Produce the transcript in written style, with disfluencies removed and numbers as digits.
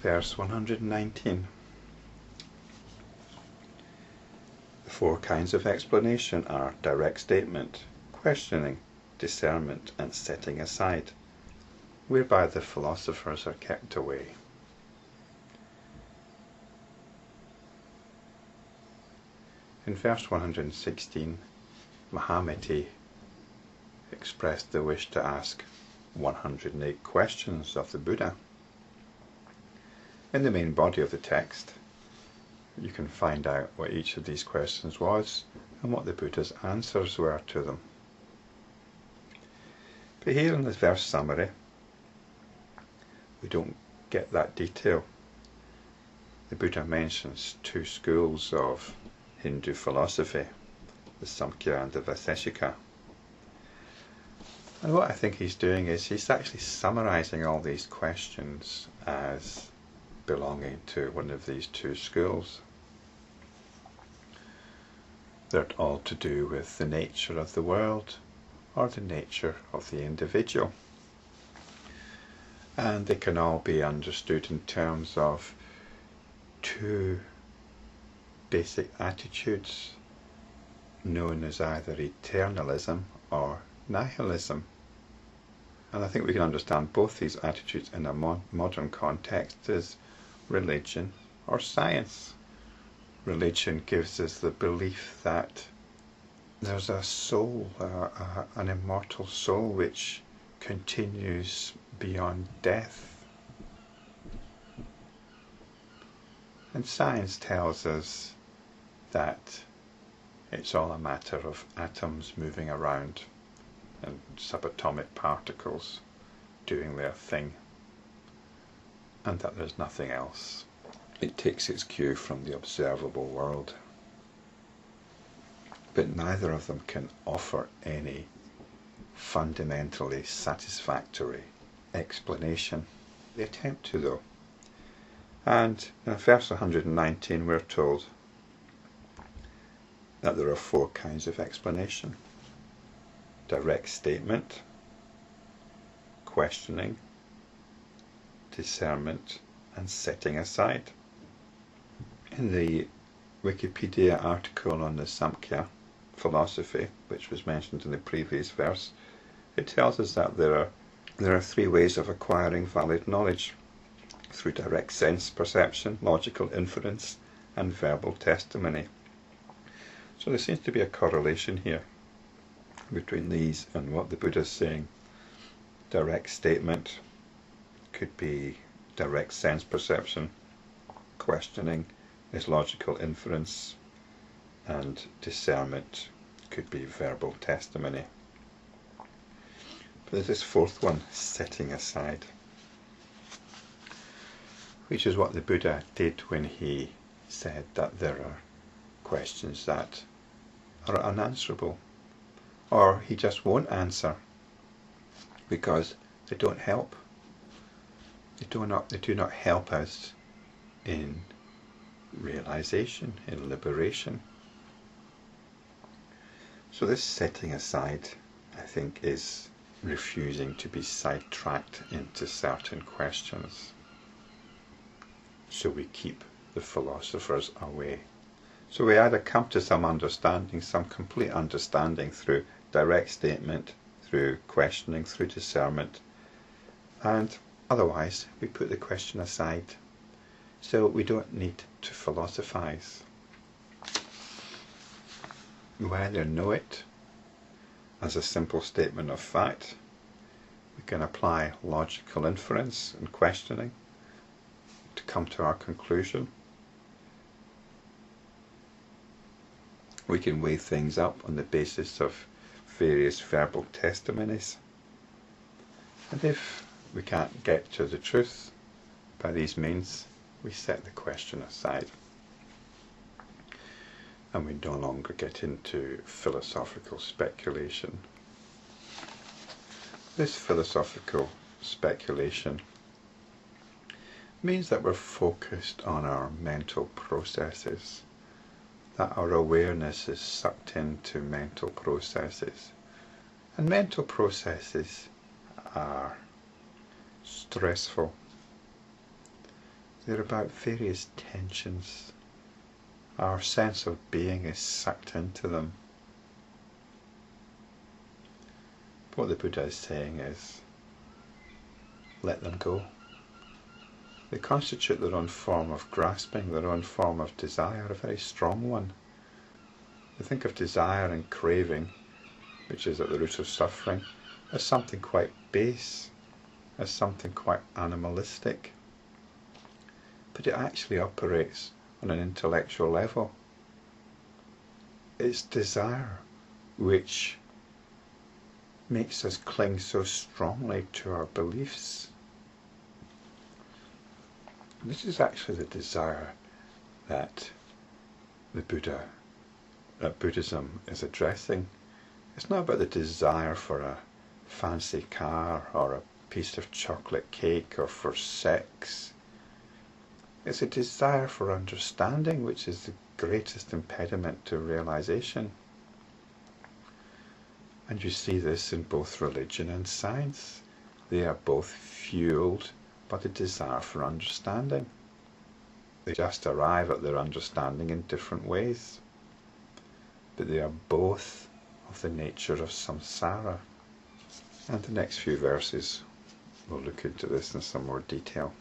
Verse 119. The four kinds of explanation are direct statement, questioning, discernment, and setting aside, whereby the philosophers are kept away. In verse 116, Mahamiti expressed the wish to ask 108 questions of the Buddha. In the main body of the text, you can find out what each of these questions was and what the Buddha's answers were to them. But here in this verse summary, we don't get that detail. The Buddha mentions two schools of Hindu philosophy, the Samkhya and the Vaiseshika. And what I think he's doing is he's actually summarizing all these questions as belonging to one of these two schools. They're all to do with the nature of the world or the nature of the individual. And they can all be understood in terms of two basic attitudes known as either eternalism or nihilism. And I think we can understand both these attitudes in a modern context as religion or science. Religion gives us the belief that there's a soul, an immortal soul which continues beyond death. And science tells us that it's all a matter of atoms moving around and subatomic particles doing their thing, and that there's nothing else. It takes its cue from the observable world. But neither of them can offer any fundamentally satisfactory explanation. They attempt to, though. And in verse 119 we're told that there are four kinds of explanation: direct statement, questioning, discernment, and setting aside. In the Wikipedia article on the Samkhya philosophy, which was mentioned in the previous verse, it tells us that there are three ways of acquiring valid knowledge: through direct sense perception, logical inference, and verbal testimony. So there seems to be a correlation here between these and what the Buddha is saying. Direct statement could be direct sense perception, questioning is logical inference, and discernment could be verbal testimony. But there's this fourth one, setting aside, which is what the Buddha did when he said that there are questions that are unanswerable, or he just won't answer because they don't help. They do not help us in realization, in liberation. So this setting aside, I think, is refusing to be sidetracked into certain questions. So we keep the philosophers away. So we either come to some understanding, some complete understanding through direct statement, through questioning, through discernment, and otherwise we put the question aside. So we don't need to philosophize. We either know it as a simple statement of fact, we can apply logical inference and questioning to come to our conclusion. We can weigh things up on the basis of various verbal testimonies. And if we can't get to the truth by these means, we set the question aside. And we no longer get into philosophical speculation. This philosophical speculation means that we're focused on our mental processes, that our awareness is sucked into mental processes. And mental processes are stressful. They're about various tensions. Our sense of being is sucked into them. What the Buddha is saying is, let them go. They constitute their own form of grasping, their own form of desire, a very strong one. You think of desire and craving, which is at the root of suffering, as something quite base, as something quite animalistic. But it actually operates on an intellectual level. It's desire which makes us cling so strongly to our beliefs. This is actually the desire that Buddhism is addressing. It's not about the desire for a fancy car or a piece of chocolate cake or for sex. It's a desire for understanding, which is the greatest impediment to realization. And you see this in both religion and science. They are both fueled by the desire for understanding. They just arrive at their understanding in different ways. But they are both of the nature of samsara. And the next few verses will look into this in some more detail.